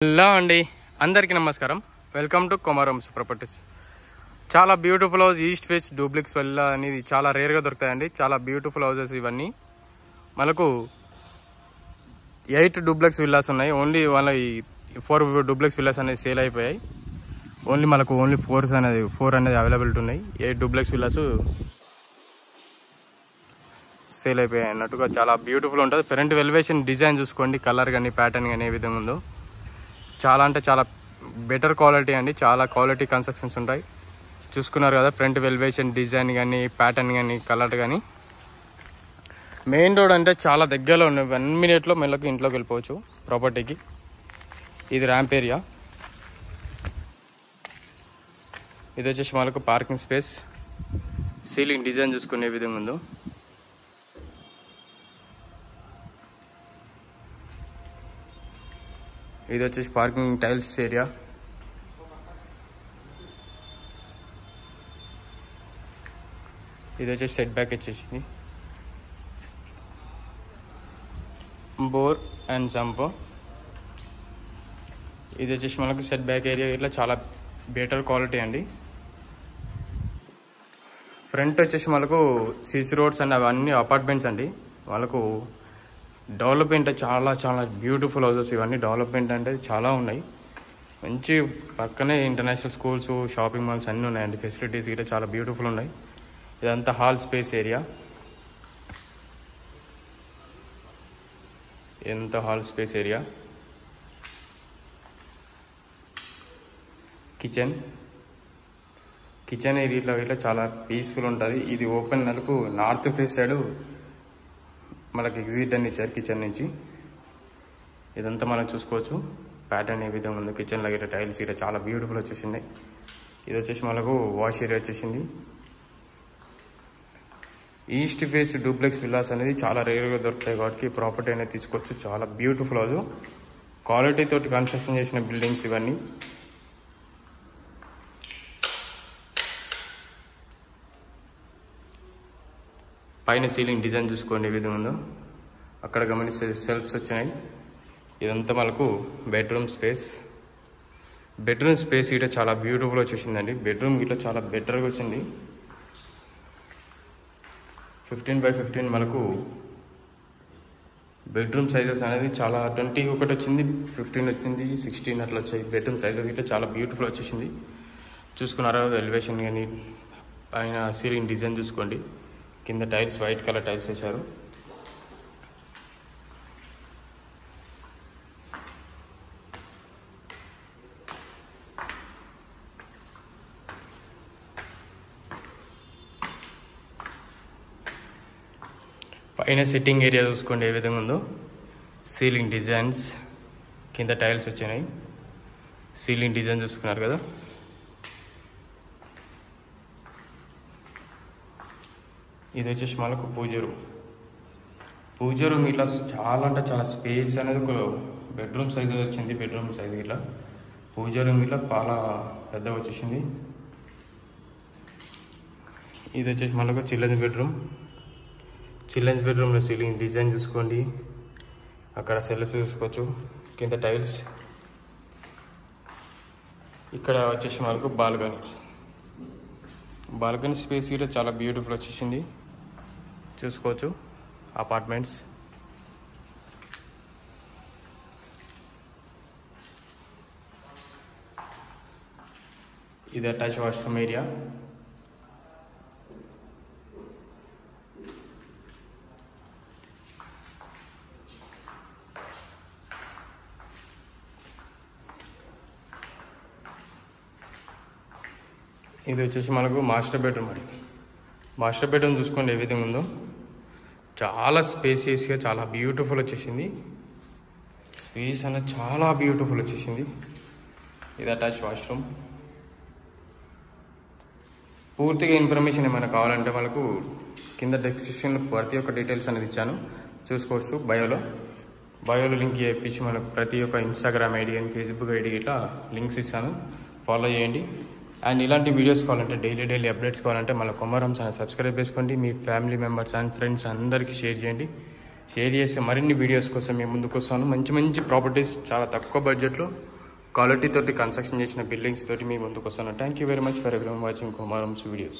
Hello అండి, అందరికీ నమస్కారం. Welcome to Komaram properties. చాలా beautiful house east face duplex villa అనేది చాలా రేర్గా దొరుకుతాయండి. చాలా బ్యూటిఫుల్ హౌసెస్ ఇవన్నీ. మనకు 8 డూప్లెక్స్ విల్లాస్ ఉన్నాయి. ఓన్లీ వాళ్ళ 4 డూప్లెక్స్ విల్లాస్ అనేది సేల్ అయిపోయాయి. ఓన్లీ 4 అనేది అవైలబిలిటీ ఉన్నాయి. 8 డూప్లెక్స్ విల్లాస్ సేల్ అయిపోయాయి అన్నట్టుగా చాలా బ్యూటిఫుల్ ఉంటుంది. ఫ్రంట్ ఎలివేషన్ డిజైన్ చూసుకోండి, కలర్ కానీ ప్యాటర్న్ కానీ ఏ విధంగా ఉందో చాలా అంటే చాలా బెటర్ క్వాలిటీ అండి. చాలా క్వాలిటీ కన్స్ట్రక్షన్స్ ఉంటాయి. చూసుకున్నారు కదా, ఫ్రంట్ ఎలివేషన్ డిజైన్ కానీ ప్యాటర్న్ కానీ కలర్ కానీ. మెయిన్ రోడ్ అంటే చాలా దగ్గరలో ఉన్నాయి. 1 minute మెల్లకి ఇంట్లోకి వెళ్ళిపోవచ్చు ప్రాపర్టీకి. ఇది ర్యాంప్ ఏరియా. ఇది వచ్చేసి మనకు పార్కింగ్ స్పేస్. సీలింగ్ డిజైన్ చూసుకునే విధంగా ఉందో. ఇది వచ్చేసి పార్కింగ్ టైల్స్ ఏరియా. ఇది వచ్చేసి సెట్ బ్యాక్ వచ్చేసింది, బోర్ అండ్ జంప్. ఇది వచ్చేసి మనకు సెట్ బ్యాక్ ఏరియా. ఇట్లా చాలా బెటర్ క్వాలిటీ అండి. ఫ్రంట్ వచ్చేసి మనకు సిసి రోడ్స్ అండ్ అవన్నీ అపార్ట్మెంట్స్ అండి. వాళ్ళకు డెవలప్మెంట్ చాలా చాలా బ్యూటిఫుల్ హౌసెస్ ఇవన్నీ. డెవలప్మెంట్ అంటే చాలా ఉన్నాయి. మంచి పక్కనే ఇంటర్నేషనల్ స్కూల్స్, షాపింగ్ మాల్స్ అన్నీ ఉన్నాయండి. ఫెసిలిటీస్ కూడా చాలా బ్యూటిఫుల్ ఉన్నాయి. ఇదంతా హాల్ స్పేస్ ఏరియా. ఎంత hall space area. Kitchen area ఇట్లా చాలా పీస్ఫుల్ ఉంటుంది. ఇది ఓపెన్ నెలకు నార్త్ ఫేస్ సైడ్ మనకి ఎగ్జిట్ అని ఇచ్చారు కిచెన్ నుంచి. ఇదంతా మనం చూసుకోవచ్చు. ప్యాటర్న్ ఏ విధంగా ఉంది కిచెన్లో గిట్ట. టైల్స్ ఇట్లా చాలా బ్యూటిఫుల్ వచ్చేసింది. ఇది వచ్చేసి మనకు వాష్ ఏరియా వచ్చేసింది. ఈస్ట్ ఫేస్ డూప్లెక్స్ విల్లాస్ అనేది చాలా రేర్గా దొరుకుతాయి కాబట్టి ప్రాపర్టీ అనేది తీసుకోవచ్చు. చాలా బ్యూటిఫుల్ హౌస్, క్వాలిటీ తోటి కన్స్ట్రక్షన్ చేసిన బిల్డింగ్స్ ఇవన్నీ. పైన సీలింగ్ డిజైన్ చూసుకోండి ఏ విధంగా ఉందో. అక్కడ గమనిస్తే సెల్ఫ్స్ వచ్చినాయి. ఇదంతా మనకు బెడ్రూమ్ స్పేస్ ఇట్లా చాలా బ్యూటిఫుల్ వచ్చేసిందండి. బెడ్రూమ్ ఇట్లా చాలా బెటర్గా వచ్చింది. 15x15 మనకు బెడ్రూమ్ సైజెస్ అనేది చాలా 21 వచ్చింది, 15 వచ్చింది, 16 అట్లా వచ్చాయి. బెడ్రూమ్ సైజెస్ ఇట్లా చాలా బ్యూటిఫుల్ వచ్చేసింది. చూసుకున్నారా, ఎలివేషన్ కానీ పైన సీలింగ్ డిజైన్ చూసుకోండి. కింద టైల్స్ వైట్ కలర్ టైల్స్ వేశారు. పైన సిట్టింగ్ ఏరియా చూసుకోండి ఏ విధంగా ఉందో. సీలింగ్ డిజైన్స్, కింద టైల్స్ వచ్చినాయి. సీలింగ్ డిజైన్ చూసుకున్నారు కదా. ఇది వచ్చేసి మనకు పూజ రూమ్ ఇట్లా చాలా అంటే చాలా స్పేస్ అనేది ఒక బెడ్రూమ్ సైజ్ వచ్చింది. బెడ్రూమ్ సైజ్ ఇట్లా పూజ రూమ్ ఇట్లా చాలా పెద్దగా వచ్చేసింది. ఇది వచ్చేసి మనకు చిల్డ్రన్స్ బెడ్రూమ్లో సీలింగ్ డిజైన్ చూసుకోండి. అక్కడ సెల్ఫ్ చూసుకోవచ్చు. కింద టైల్స్. ఇక్కడ వచ్చేసి మనకు బాల్కనీ స్పేస్ కూడా చాలా బ్యూటిఫుల్ వచ్చేసింది. చూసుకోవచ్చు అపార్ట్మెంట్స్. ఇది అటాచ్ వాష్రూమ్ ఏరియా. ఇది వచ్చేసి మనకు మాస్టర్ బెడ్రూమ్ చూసుకోండి ఏ విధంగా ఉందో. చాలా స్పేసియస్గా చాలా బ్యూటిఫుల్ వచ్చేసింది. స్పేస్ అనేది చాలా బ్యూటిఫుల్ వచ్చేసింది. ఇది అటాచ్ వాష్రూమ్. పూర్తిగా ఇన్ఫర్మేషన్ ఏమైనా కావాలంటే మనకు కింద డిస్క్రిప్షన్లో ప్రతి ఒక్క డీటెయిల్స్ అనేది ఇచ్చాను, చూసుకోవచ్చు. బయోలో లింక్ చేయించి మనకు ప్రతి ఒక్క ఇన్స్టాగ్రామ్ ఐడి కానీ ఫేస్బుక్ ఐడి ఇట్లా లింక్స్ ఇస్తాను, ఫాలో చేయండి. అండ్ ఇలాంటి వీడియోస్ కావాలంటే డైలీ అప్డేట్స్ కావాలంటే మన కొమరం ఛానల్ సబ్స్క్రైబ్ చేసుకోండి. మీ ఫ్యామిలీ మెంబర్స్ అండ్ ఫ్రెండ్స్ అందరికీ షేర్ చేయండి. షేర్ చేసే మరిన్ని వీడియోస్ కోసం మేము ముందుకు వస్తాను. మంచి ప్రాపర్టీస్ చాలా తక్కువ బడ్జెట్లో క్వాలిటీ తోటి కన్స్ట్రక్షన్ చేసిన బిల్డింగ్స్ తోటి మీ ముందుకు వస్తాను. Thank you very much for everyone watching కుమారమ్స్ వీడియోస్.